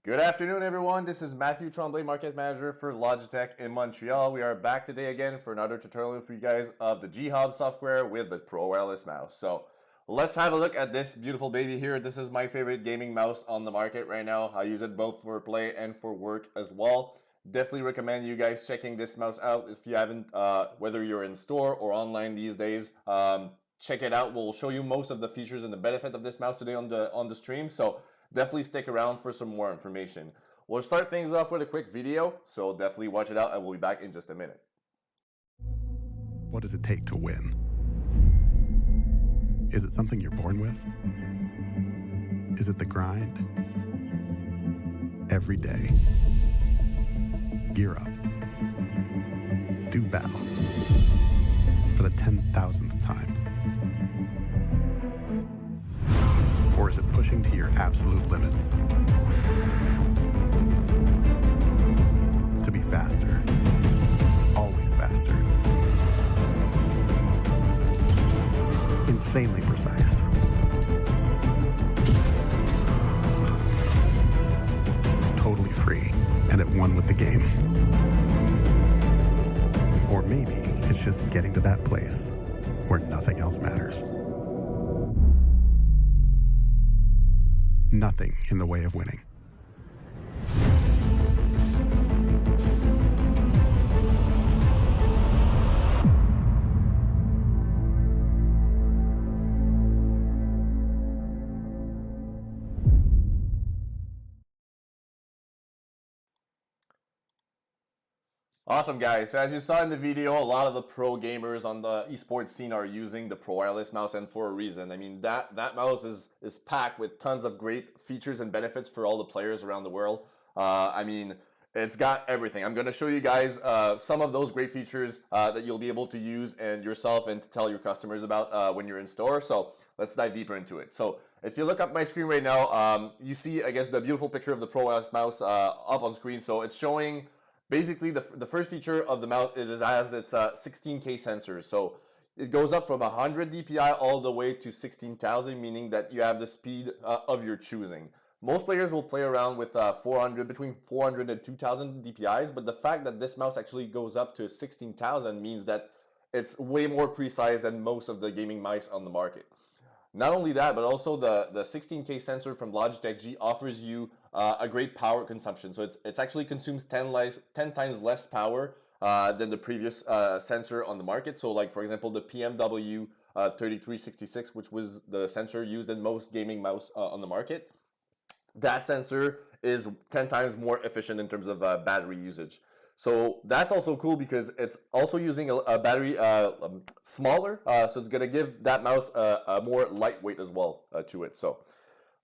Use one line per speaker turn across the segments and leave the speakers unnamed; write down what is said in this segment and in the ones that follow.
Good afternoon, everyone. This is Matthew Tremblay, Market Manager for Logitech in Montreal. We are back today again for another tutorial for you guys of the G software with the Pro Wireless Mouse. So let's have a look at this beautiful baby here. This is my favorite gaming mouse on the market right now. I use it both for play and for work as well. Definitely recommend you guys checking this mouse out if you haven't, whether you're in store or online these days. Check it out. We'll show you most of the features and the benefit of this mouse today on the stream. So definitely stick around for some more information. We'll start things off with a quick video, so definitely watch it out and we'll be back in just a minute.
What does it take to win? Is it something you're born with? Is it the grind? Every day. Gear up. Do battle. For the 10,000th time. Or is it pushing to your absolute limits? To be faster. Always faster. Insanely precise. Totally free and at one with the game. Or maybe it's just getting to that place where nothing else matters. Nothing in the way of winning.
Awesome, guys. So as you saw in the video, a lot of the pro gamers on the esports scene are using the Pro Wireless mouse, and for a reason. I mean, that mouse is packed with tons of great features and benefits for all the players around the world. I mean, it's got everything. I'm going to show you guys some of those great features that you'll be able to use and yourself and to tell your customers about when you're in store. So let's dive deeper into it. So if you look up my screen right now, you see, I guess, the beautiful picture of the Pro Wireless mouse up on screen. So it's showing basically the first feature of the mouse is it has its 16K sensor. So it goes up from 100 DPI all the way to 16,000, meaning that you have the speed of your choosing. Most players will play around with between 400 and 2,000 DPIs, but the fact that this mouse actually goes up to 16,000 means that it's way more precise than most of the gaming mice on the market. Not only that, but also the 16K sensor from Logitech G offers you a great power consumption. So it's actually consumes 10 times less power than the previous sensor on the market. So like, for example, the PMW 3366, which was the sensor used in most gaming mouse on the market. That sensor is 10 times more efficient in terms of battery usage. So that's also cool because it's also using a battery smaller, so it's going to give that mouse a more lightweight as well to it. So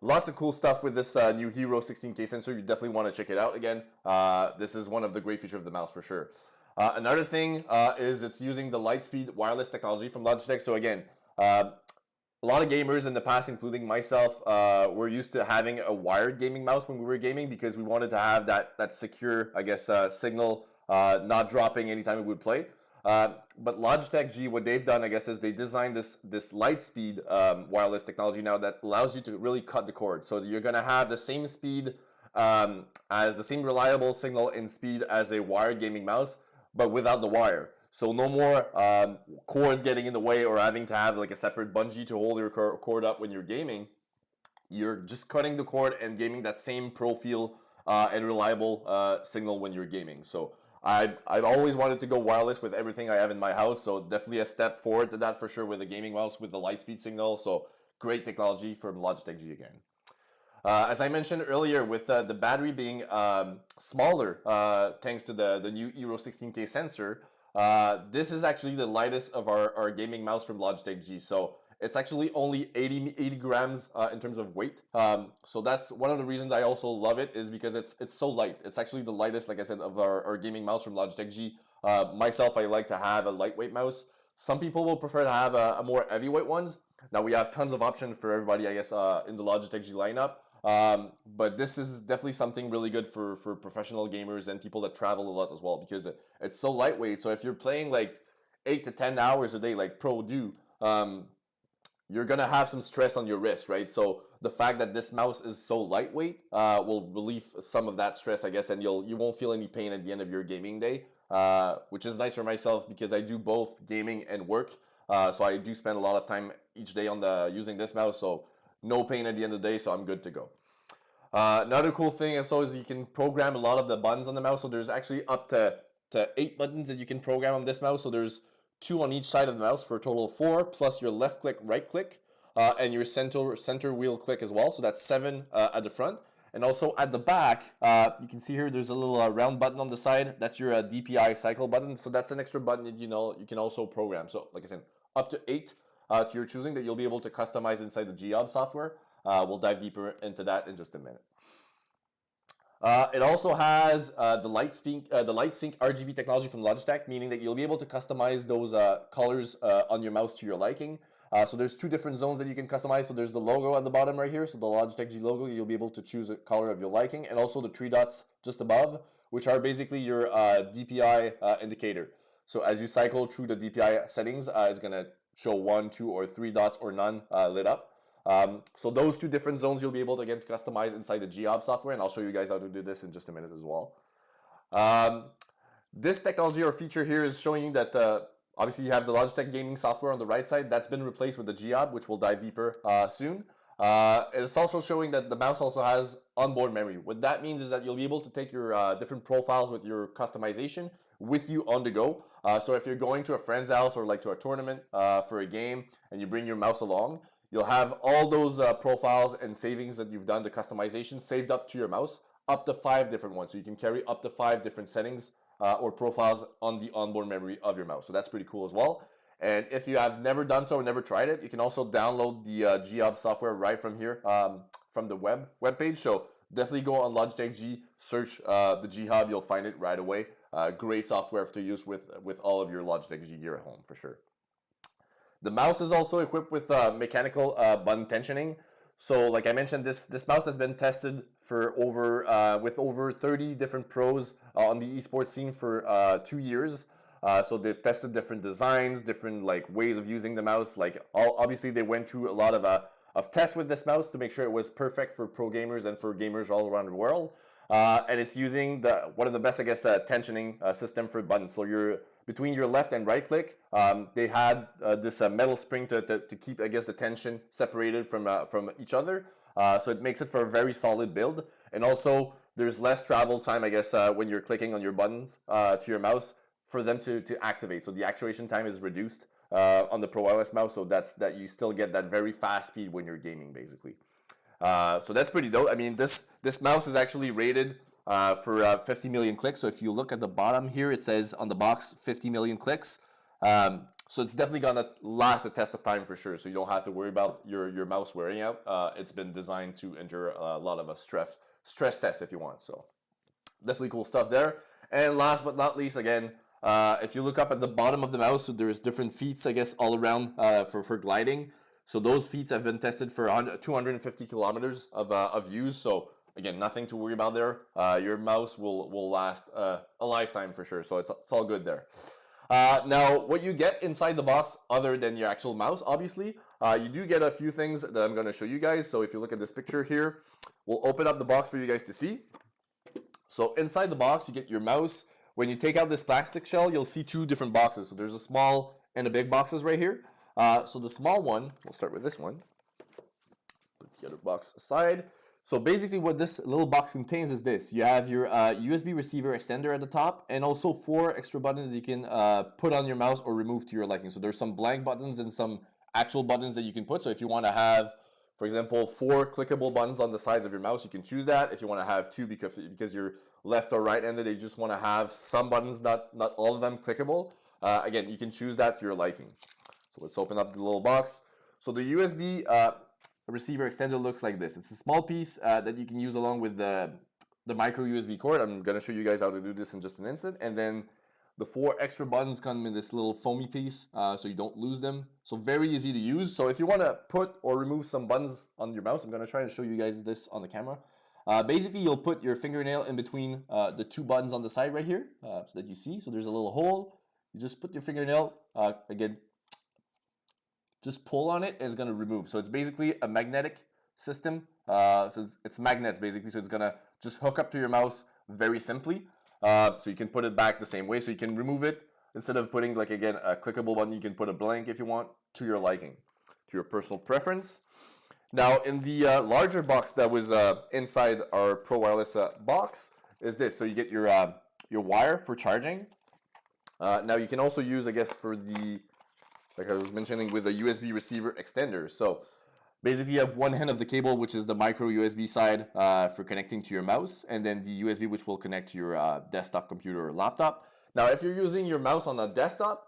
lots of cool stuff with this new Hero 16K sensor. You definitely want to check it out again. This is one of the great features of the mouse for sure. Another thing is it's using the Lightspeed wireless technology from Logitech. So again, a lot of gamers in the past, including myself, were used to having a wired gaming mouse when we were gaming because we wanted to have that secure, I guess, signal not dropping anytime we would play. But Logitech G, what they've done, I guess, is they designed this Lightspeed wireless technology now that allows you to really cut the cord. So you're going to have the same speed as the same reliable signal and speed as a wired gaming mouse, but without the wire. So no more cords getting in the way or having to have like a separate bungee to hold your cord up when you're gaming. You're just cutting the cord and gaming that same pro feel and reliable signal when you're gaming. So I've always wanted to go wireless with everything I have in my house. So definitely a step forward to that for sure with the gaming mouse with the Lightspeed signal. So great technology from Logitech G again. As I mentioned earlier, with the battery being smaller, thanks to the new Euro 16K sensor, this is actually the lightest of our gaming mouse from Logitech G. So it's actually only 80 grams in terms of weight. So that's one of the reasons I also love it, is because it's so light. It's actually the lightest, like I said, of our gaming mouse from Logitech G. Myself, I like to have a lightweight mouse. Some people will prefer to have a more heavyweight ones. Now we have tons of options for everybody, I guess, in the Logitech G lineup. But this is definitely something really good for professional gamers and people that travel a lot as well, because it's so lightweight. So if you're playing like 8 to 10 hours a day like pro do, you're gonna have some stress on your wrist, right? So the fact that this mouse is so lightweight will relieve some of that stress, I guess, and you won't feel any pain at the end of your gaming day, which is nice for myself because I do both gaming and work. So I do spend a lot of time each day on using this mouse, so no pain at the end of the day, so I'm good to go. Another cool thing is you can program a lot of the buttons on the mouse. So there's actually up to 8 buttons that you can program on this mouse. So there's 2 on each side of the mouse for a total of 4, plus your left click, right click, and your center wheel click as well. So that's 7 at the front. And also at the back, you can see here there's a little round button on the side. That's your DPI cycle button. So that's an extra button that you can also program. So like I said, up to 8 to your choosing that you'll be able to customize inside the G software. We'll dive deeper into that in just a minute. It also has the LightSync RGB technology from Logitech, meaning that you'll be able to customize those colors on your mouse to your liking. So there's 2 different zones that you can customize. So there's the logo at the bottom right here, so the Logitech G logo. You'll be able to choose a color of your liking, and also the 3 dots just above, which are basically your DPI indicator. So as you cycle through the DPI settings, it's gonna show 1, 2, or 3 dots or none lit up. So those 2 different zones you'll be able to again to customize inside the G software, and I'll show you guys how to do this in just a minute as well. This technology or feature here is showing you that obviously you have the Logitech gaming software on the right side. That's been replaced with the G which we'll dive deeper soon. It's also showing that the mouse also has onboard memory. What that means is that you'll be able to take your different profiles with your customization with you on the go. So if you're going to a friend's house or like to a tournament for a game and you bring your mouse along, you'll have all those profiles and savings that you've done, the customization, saved up to your mouse, up to 5 different ones. So you can carry up to 5 different settings or profiles on the onboard memory of your mouse. So that's pretty cool as well. And if you have never done so or never tried it, you can also download the G software right from here, from the web page. So definitely go on Logitech G, search the G Hub, you'll find it right away. Great software to use with all of your Logitech G gear at home for sure. The mouse is also equipped with mechanical button tensioning. So like I mentioned, this mouse has been tested for with over 30 different pros on the esports scene for 2 years. So they've tested different designs, different like ways of using the mouse. Like obviously they went through a lot of tests with this mouse to make sure it was perfect for pro gamers and for gamers all around the world. And it's using one of the best, I guess, tensioning system for buttons. So you're between your left and right click, they had this metal spring to keep, I guess, the tension separated from each other. So it makes it for a very solid build. And also, there's less travel time, I guess, when you're clicking on your buttons to your mouse for them to activate. So the actuation time is reduced on the Pro Wireless mouse, so that you still get that very fast speed when you're gaming, basically. So that's pretty dope. I mean, this mouse is actually rated for 50 million clicks. So if you look at the bottom here, it says on the box 50 million clicks. So it's definitely gonna last the test of time for sure. So you don't have to worry about your mouse wearing out. It's been designed to endure a lot of a stress test if you want. So definitely cool stuff there. And last but not least, again, if you look up at the bottom of the mouse, so there's different feet, I guess, all around for gliding. So those feet have been tested for 250 kilometers of use. So again, nothing to worry about there. Your mouse will last a lifetime for sure. So it's all good there. Now, what you get inside the box, other than your actual mouse, obviously, you do get a few things that I'm going to show you guys. So if you look at this picture here, we'll open up the box for you guys to see. So inside the box, you get your mouse. When you take out this plastic shell, you'll see 2 different boxes. So there's a small and a big boxes right here. So the small one, we'll start with this one. Put the other box aside. So basically what this little box contains is this. You have your USB receiver extender at the top, and also 4 extra buttons that you can put on your mouse or remove to your liking. So there's some blank buttons and some actual buttons that you can put. So if you want to have For example, 4 clickable buttons on the sides of your mouse, you can choose that. If you want to have 2 because you're left or right-handed, you just want to have some buttons, not all of them clickable. Again, you can choose that to your liking. So let's open up the little box. So the USB receiver extender looks like this. It's a small piece that you can use along with the micro USB cord. I'm going to show you guys how to do this in just an instant. And then the 4 extra buttons come in this little foamy piece so you don't lose them. So very easy to use. So if you want to put or remove some buttons on your mouse, I'm going to try to show you guys this on the camera. Basically, you'll put your fingernail in between the 2 buttons on the side right here so that you see. So there's a little hole. You just put your fingernail, again, just pull on it and it's going to remove. So it's basically a magnetic system. So it's magnets basically. So it's going to just hook up to your mouse very simply. So you can put it back the same way. So you can remove it. Instead of putting, like, again, a clickable button, you can put a blank if you want, to your liking, to your personal preference. Now, in the larger box that was inside our Pro Wireless box is this. So you get your wire for charging. Now, you can also use, I guess, for the, like I was mentioning, with the USB receiver extender. So basically, you have one end of the cable, which is the micro USB side for connecting to your mouse, and then the USB, which will connect to your desktop computer or laptop. Now, if you're using your mouse on a desktop,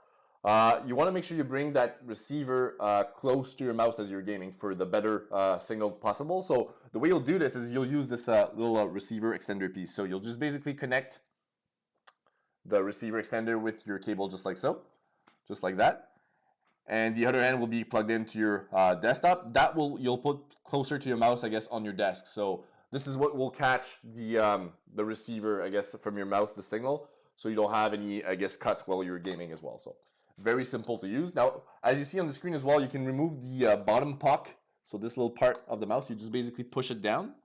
you want to make sure you bring that receiver close to your mouse as you're gaming for the better signal possible. So the way you'll do this is you'll use this little receiver extender piece. So you'll just basically connect the receiver extender with your cable just like so, just like that. And the other end will be plugged into your desktop. You'll put closer to your mouse, I guess, on your desk. So this is what will catch the receiver, I guess, from your mouse, the signal, so you don't have any, I guess, cuts while you're gaming as well. So very simple to use. Now, as you see on the screen as well, you can remove the bottom puck. So this little part of the mouse, you just basically push it down,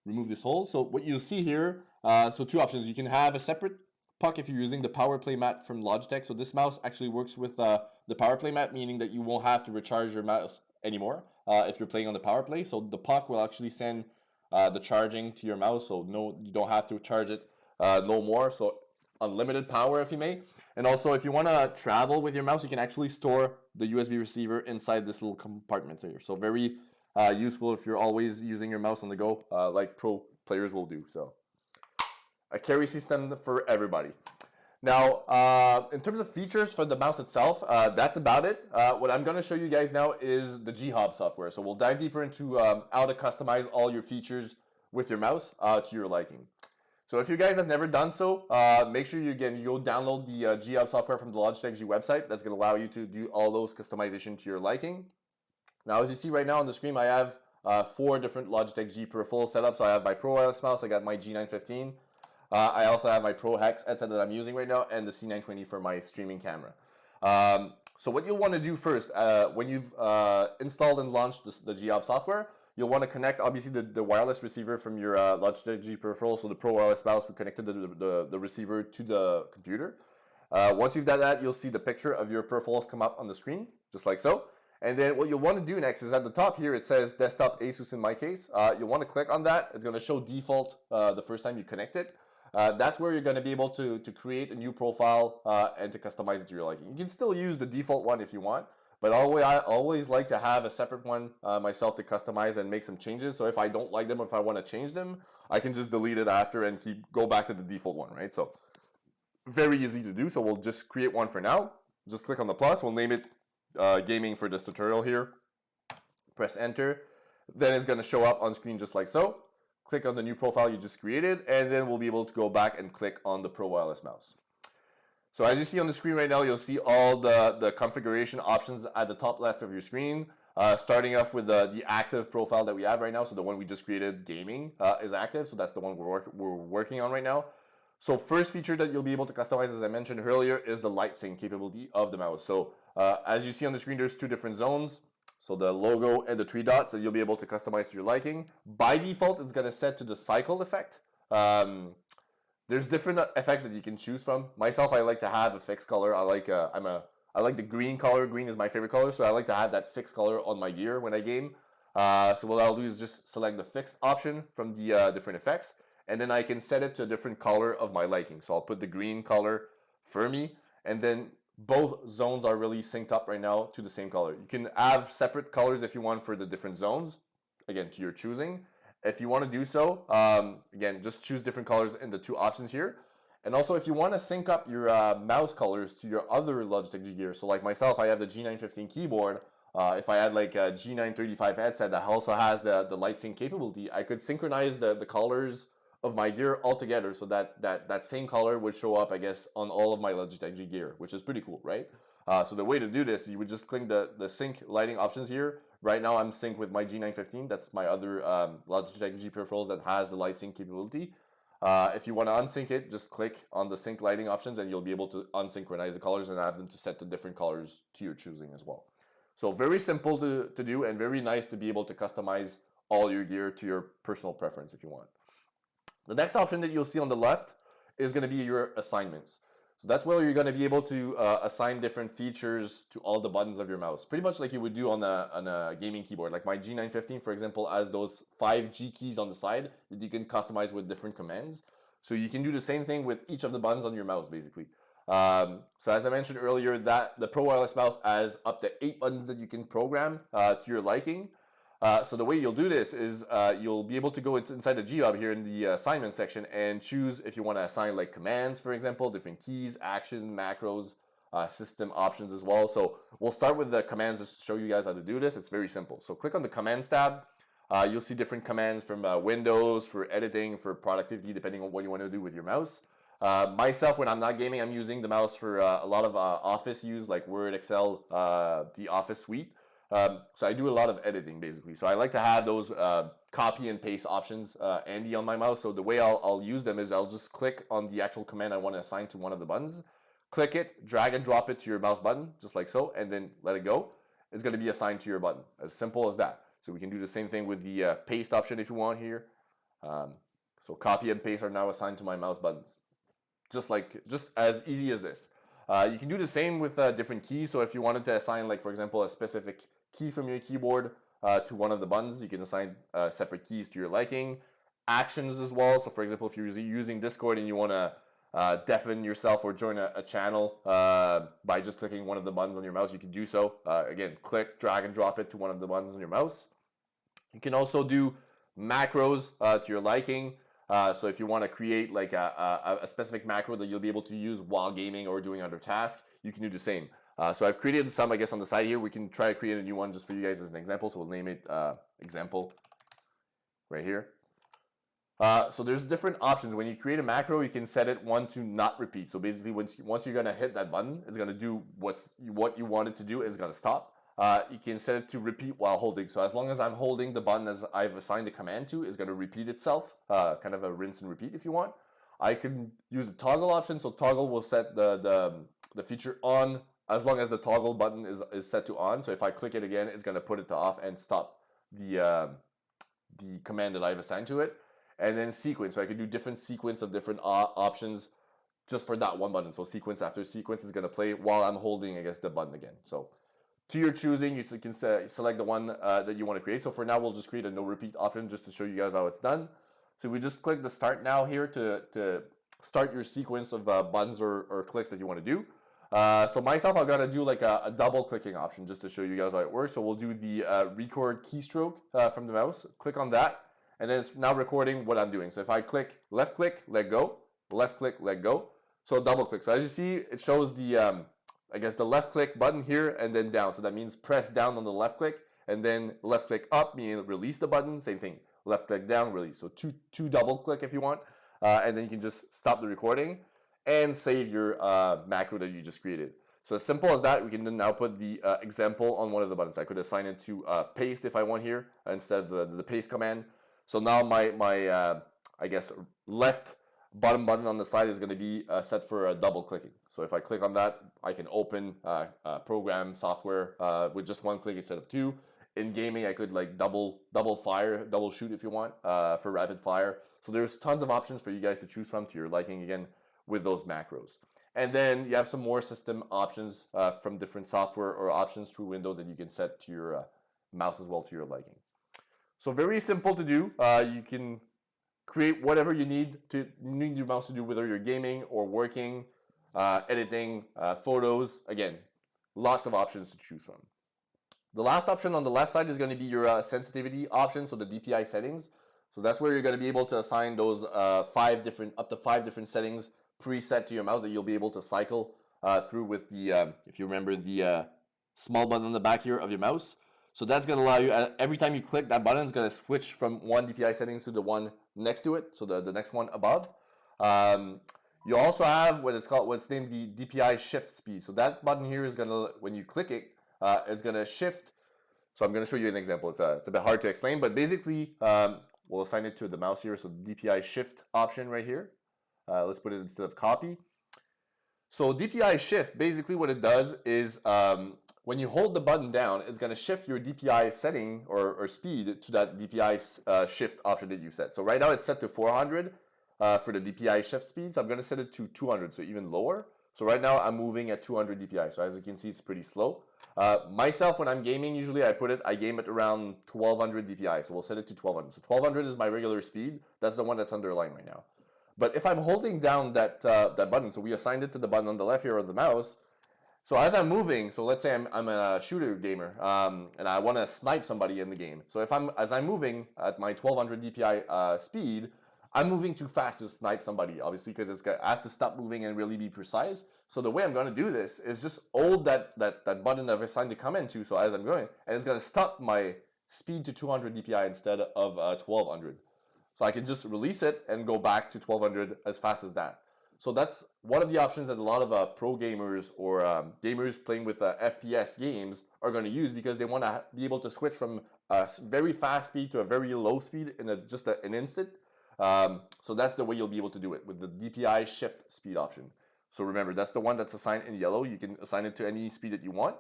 remove this hole. So what you'll see here, so 2 options. You can have a separate puck if you're using the power play mat from Logitech. So this mouse actually works with the power play mat, meaning that you won't have to recharge your mouse anymore if you're playing on the power play. So the puck will actually send the charging to your mouse, so no, you don't have to charge it no more. So unlimited power, if you may. And also, if you want to travel with your mouse, you can actually store the USB receiver inside this little compartment here. So very useful if you're always using your mouse on the go, like pro players will do. So a carry system for everybody. Now, in terms of features for the mouse itself, that's about it. What I'm going to show you guys now is the G software. So we'll dive deeper into how to customize all your features with your mouse to your liking. So if you guys have never done so, make sure you go download the G software from the Logitech G website. That's going to allow you to do all those customization to your liking. Now, as you see right now on the screen, I have 4 different Logitech G Pro full setups. So I have my Pro Wireless mouse, I got my G915. I also have my Pro Hex headset that I'm using right now, and the C920 for my streaming camera. So what you'll want to do first, when you've installed and launched the G software, you'll want to connect, obviously, the wireless receiver from your Logitech G peripheral. So the Pro Wireless mouse, we connected the receiver to the computer. Once you've done that, you'll see the picture of your peripherals come up on the screen, just like so. And then what you'll want to do next is at the top here, it says Desktop Asus in my case. You'll want to click on that. It's going to show default the first time you connect it. That's where you're going to be able to create a new profile and to customize it to your liking. You can still use the default one if you want, but I always like to have a separate one myself to customize and make some changes. So if I don't like them or if I want to change them, I can just delete it after and go back to the default one, right? So very easy to do. So we'll just create one for now. Just click on the plus. We'll name it gaming for this tutorial here. Press enter. Then it's going to show up on screen just like so. Click on the new profile you just created, and then we'll be able to go back and click on the Pro Wireless mouse. So as you see on the screen right now, you'll see all the configuration options at the top left of your screen. Starting off with the active profile that we have right now. So the one we just created, gaming, is active. So that's the one we're working on right now. So first feature that you'll be able to customize, as I mentioned earlier, is the light sync capability of the mouse. So as you see on the screen, there's 2 different zones. So the logo and the 3 dots that you'll be able to customize to your liking. By default, it's going to set to the cycle effect. There's different effects that you can choose from. Myself, I like to have a fixed color. I like the green color. Green is my favorite color, so I like to have that fixed color on my gear when I game. So what I'll do is just select the fixed option from the different effects, and then I can set it to a different color of my liking. So I'll put the green color for me, and then both zones are really synced up right now to the same color. You can have separate colors if you want for the different zones. again, to your choosing. If you want to do so, again, just choose different colors in the two options here. And also, if you want to sync up your mouse colors to your other Logitech G gear, so like myself, I have the G915 keyboard. If I had like a G935 headset that also has the light sync capability, I could synchronize the colors of my gear all together, so that same color would show up, I guess, on all of my Logitech G gear, which is pretty cool, right? So the way to do this, you would just click the sync lighting options here. Right now I'm synced with my G915. That's my other Logitech G peripherals that has the light sync capability. If you want to unsync it, just click on the sync lighting options and you'll be able to unsynchronize the colors and have them to set to different colors to your choosing as well. So very simple to do and very nice to be able to customize all your gear to your personal preference if you want. The next option that you'll see on the left is going to be your assignments. So that's where you're going to be able to assign different features to all the buttons of your mouse. Pretty much like you would do on a gaming keyboard. Like my G915, for example, has those 5 G keys on the side that you can customize with different commands. So you can do the same thing with each of the buttons on your mouse, basically. So as I mentioned earlier, that the Pro Wireless Mouse has up to 8 buttons that you can program to your liking. So the way you'll do this is you'll be able to go inside the G Hub here in the assignment section and choose if you want to assign like commands, for example, different keys, actions, macros, system options as well. So we'll start with the commands just to show you guys how to do this. It's very simple. So click on the commands tab. You'll see different commands from Windows for editing, for productivity, depending on what you want to do with your mouse. Myself, when I'm not gaming, I'm using the mouse for a lot of office use like Word, Excel, the Office suite. So I do a lot of editing basically. So I like to have those copy and paste options handy on my mouse. So the way I'll use them is I'll just click on the actual command I want to assign to one of the buttons. Click it, drag and drop it to your mouse button, just like so, and then let it go. It's going to be assigned to your button. As simple as that. So we can do the same thing with the paste option if you want here. So copy and paste are now assigned to my mouse buttons. Just as easy as this. You can do the same with different keys. So if you wanted to assign, like for example, a specific key from your keyboard to one of the buttons, you can assign separate keys to your liking. Actions as well. So for example, if you're using Discord and you want to deafen yourself or join a channel by just clicking one of the buttons on your mouse, you can do so. Again, click, drag and drop it to one of the buttons on your mouse. You can also do macros to your liking. So if you want to create like a specific macro that you'll be able to use while gaming or doing other tasks, you can do the same. So I've created some, I guess, on the side here. We can try to create a new one just for you guys as an example. So we'll name it example right here. So there's different options. When you create a macro, you can set it one to not repeat. So basically, once you're going to hit that button, it's going to do what you want it to do. It's going to stop. You can set it to repeat while holding. So as long as I'm holding the button as I've assigned the command to, it's going to repeat itself, kind of a rinse and repeat if you want. I can use the toggle option. So toggle will set the feature on as long as the toggle button is set to on. So if I click it again, it's going to put it to off and stop the command that I've assigned to it. And then sequence. So I can do different sequence of different options just for that one button. So sequence after sequence is going to play while I'm holding, I guess, the button again. So to your choosing, you can select the one that you want to create. So for now, we'll just create a no repeat option just to show you guys how it's done. So we just click the start now here to start your sequence of buttons or clicks that you want to do. So myself, I've got to do like a double clicking option just to show you guys how it works. So we'll do the record keystroke from the mouse. Click on that. And then it's now recording what I'm doing. So if I click, let go, left click, let go. So double click. So as you see, it shows the, I guess the left click button here and then down. So that means press down on the left click and then left click up, meaning release the button. Same thing, left click down, release. So two double click if you want. And then you can just stop the recording and save your macro that you just created. So as simple as that, we can then now put the example on one of the buttons. I could assign it to paste if I want here instead of the paste command. So now my I guess left bottom button on the side is going to be set for double clicking. So if I click on that, I can open program software with just one click instead of two. In gaming, I could like double shoot if you want for rapid fire. So there's tons of options for you guys to choose from to your liking again with those macros. And then you have some more system options from different software or options through Windows that you can set to your mouse as well to your liking. So very simple to do. You can create whatever you need your mouse to do, whether you're gaming or working, editing, photos. Again, lots of options to choose from. The last option on the left side is going to be your sensitivity option, so the DPI settings. So that's where you're going to be able to assign those up to five different settings preset to your mouse that you'll be able to cycle through with the, if you remember the small button on the back here of your mouse. So that's going to allow you, every time you click, that button is going to switch from one DPI settings to the one next to it, so the next one above. You also have what's named the DPI shift speed. So that button here is going to, when you click it, it's going to shift. So I'm going to show you an example. It's a bit hard to explain, but basically, we'll assign it to the mouse here. So DPI shift option right here. Let's put it instead of copy. So DPI shift, basically what it does is when you hold the button down, it's going to shift your DPI setting or speed to that DPI shift option that you set. So right now it's set to 400 for the DPI shift speed. So I'm going to set it to 200, so even lower. So right now I'm moving at 200 DPI. So as you can see, it's pretty slow. Myself, when I'm gaming, usually I game at around 1200 DPI. So we'll set it to 1200. So 1200 is my regular speed. That's the one that's underlined right now. But if I'm holding down that button, so we assigned it to the button on the left here of the mouse. So as I'm moving, so let's say I'm a shooter gamer, and I want to snipe somebody in the game. So as I'm moving at my 1200 DPI speed, I'm moving too fast to snipe somebody, obviously, because I have to stop moving and really be precise. So the way I'm going to do this is just hold that button I've assigned to come into, so as I'm going, and it's going to stop my speed to 200 DPI instead of 1200. So I can just release it and go back to 1200 as fast as that. So that's one of the options that a lot of pro gamers or gamers playing with FPS games are going to use, because they want to be able to switch from a very fast speed to a very low speed in just an instant. So that's the way you'll be able to do it, with the DPI shift speed option. So remember, that's the one that's assigned in yellow. You can assign it to any speed that you want.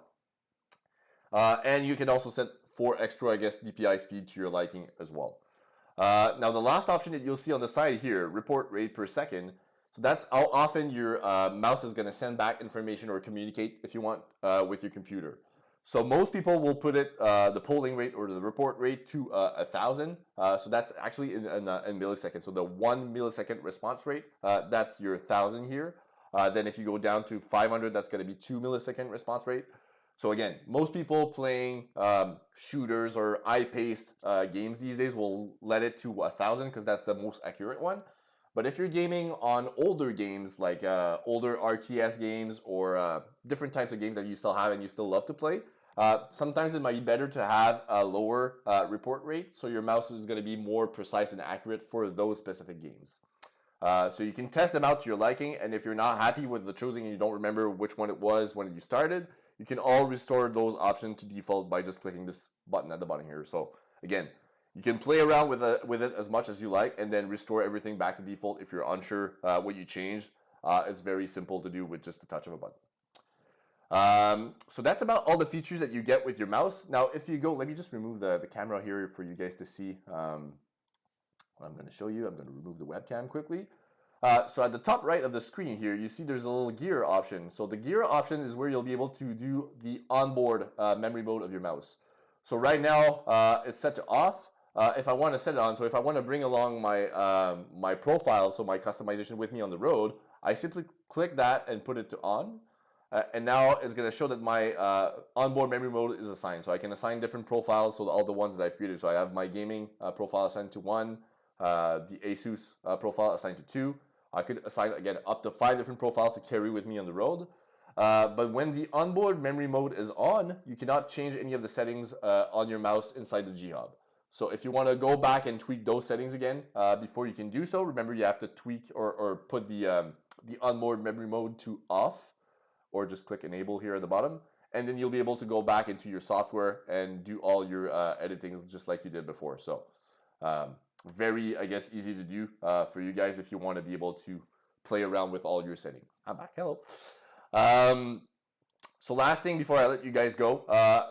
And you can also set 4 extra, I guess, DPI speed to your liking as well. Now the last option that you'll see on the side here, report rate per second. So that's how often your mouse is going to send back information or communicate, if you want, with your computer. So most people will put it, the polling rate or the report rate to 1,000. So that's actually in milliseconds. So the 1 millisecond response rate, that's your 1,000 here. Then if you go down to 500, that's going to be 2 millisecond response rate. So again, most people playing shooters or eye-paced games these days will let it to 1,000 because that's the most accurate one. But if you're gaming on older games, like older RTS games or different types of games that you still have and you still love to play, sometimes it might be better to have a lower report rate, so your mouse is going to be more precise and accurate for those specific games. So you can test them out to your liking, and if you're not happy with the choosing and you don't remember which one it was when you started, you can all restore those options to default by just clicking this button at the bottom here. So again, you can play around with it as much as you like and then restore everything back to default if you're unsure what you changed. It's very simple to do with just a touch of a button. So that's about all the features that you get with your mouse. Now, if you go, let me just remove the camera here for you guys to see what I'm going to show you. I'm going to remove the webcam quickly. So at the top right of the screen here, you see there's a little gear option. So the gear option is where you'll be able to do the onboard memory mode of your mouse. So right now, it's set to off. If I want to set it on, so if I want to bring along my my profile, so my customization with me on the road, I simply click that and put it to on. And now it's going to show that my onboard memory mode is assigned. So I can assign different profiles, so all the ones that I've created. So I have my gaming profile assigned to 1, the Asus profile assigned to 2. I could assign, again, up to 5 different profiles to carry with me on the road. But when the onboard memory mode is on, you cannot change any of the settings on your mouse inside the G Hub. So if you want to go back and tweak those settings again, before you can do so, remember you have to tweak or put the onboard memory mode to off, or just click enable here at the bottom. And then you'll be able to go back into your software and do all your editing just like you did before. So very, I guess, easy to do for you guys if you want to be able to play around with all your settings. I'm back, hello. So last thing before I let you guys go,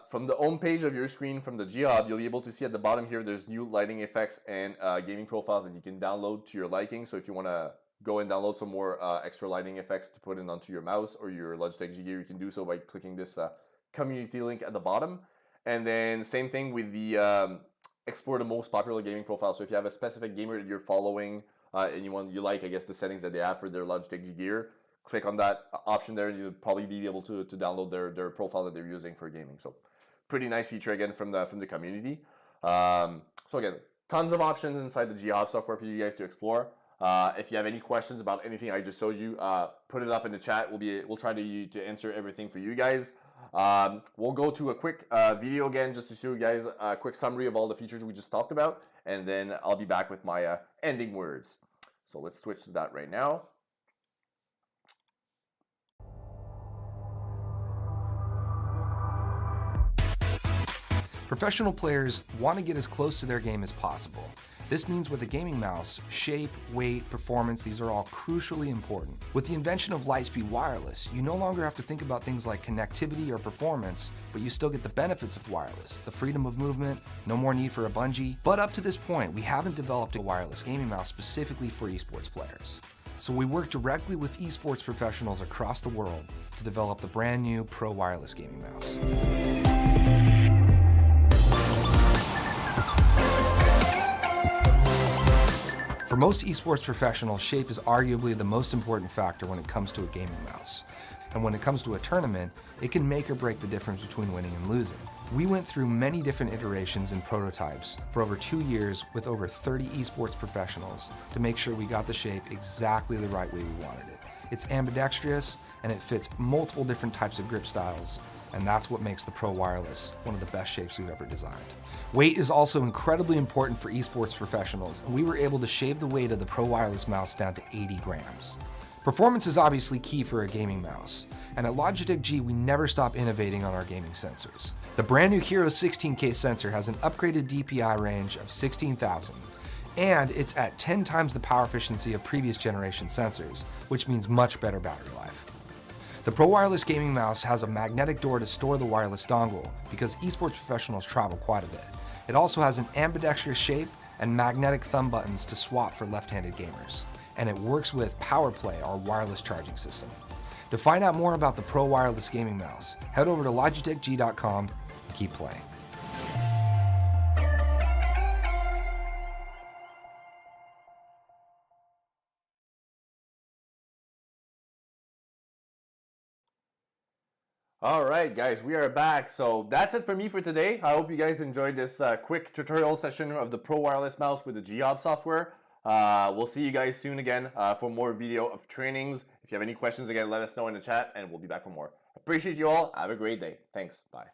from the home page of your screen from the G Hub, you'll be able to see at the bottom here, there's new lighting effects and gaming profiles that you can download to your liking. So if you want to go and download some more extra lighting effects to put in onto your mouse or your Logitech G Gear, you can do so by clicking this community link at the bottom. And then same thing with the explore the most popular gaming profile. So if you have a specific gamer that you're following and you like, I guess, the settings that they have for their Logitech G Gear, click on that option there and you'll probably be able to download their profile that they're using for gaming. So pretty nice feature again from the community. So again, tons of options inside the G software for you guys to explore. If you have any questions about anything I just showed you, put it up in the chat. We'll try to answer everything for you guys. We'll go to a quick video again just to show you guys a quick summary of all the features we just talked about, and then I'll be back with my ending words. So let's switch to that right now.
Professional players want to get as close to their game as possible. This means with a gaming mouse, shape, weight, performance, these are all crucially important. With the invention of Lightspeed Wireless, you no longer have to think about things like connectivity or performance, but you still get the benefits of wireless, the freedom of movement, no more need for a bungee. But up to this point, we haven't developed a wireless gaming mouse specifically for esports players. So we work directly with esports professionals across the world to develop the brand new Pro Wireless Gaming Mouse. For most esports professionals, shape is arguably the most important factor when it comes to a gaming mouse. And when it comes to a tournament, it can make or break the difference between winning and losing. We went through many different iterations and prototypes for over 2 years with over 30 esports professionals to make sure we got the shape exactly the right way we wanted it. It's ambidextrous and it fits multiple different types of grip styles, and that's what makes the Pro Wireless one of the best shapes we've ever designed. Weight is also incredibly important for esports professionals, and we were able to shave the weight of the Pro Wireless mouse down to 80 grams. Performance is obviously key for a gaming mouse, and at Logitech G we never stop innovating on our gaming sensors. The brand new Hero 16K sensor has an upgraded DPI range of 16,000, and it's at 10 times the power efficiency of previous generation sensors, which means much better battery life. The Pro Wireless Gaming Mouse has a magnetic door to store the wireless dongle because esports professionals travel quite a bit. It also has an ambidextrous shape and magnetic thumb buttons to swap for left-handed gamers. And it works with PowerPlay, our wireless charging system. To find out more about the Pro Wireless Gaming Mouse, head over to logitechg.com and keep playing.
All right, guys, we are back. So that's it for me for today. I hope you guys enjoyed this quick tutorial session of the Pro Wireless Mouse with the G software. We'll see you guys soon again for more video of trainings. If you have any questions, again, let us know in the chat, and we'll be back for more. Appreciate you all. Have a great day. Thanks. Bye.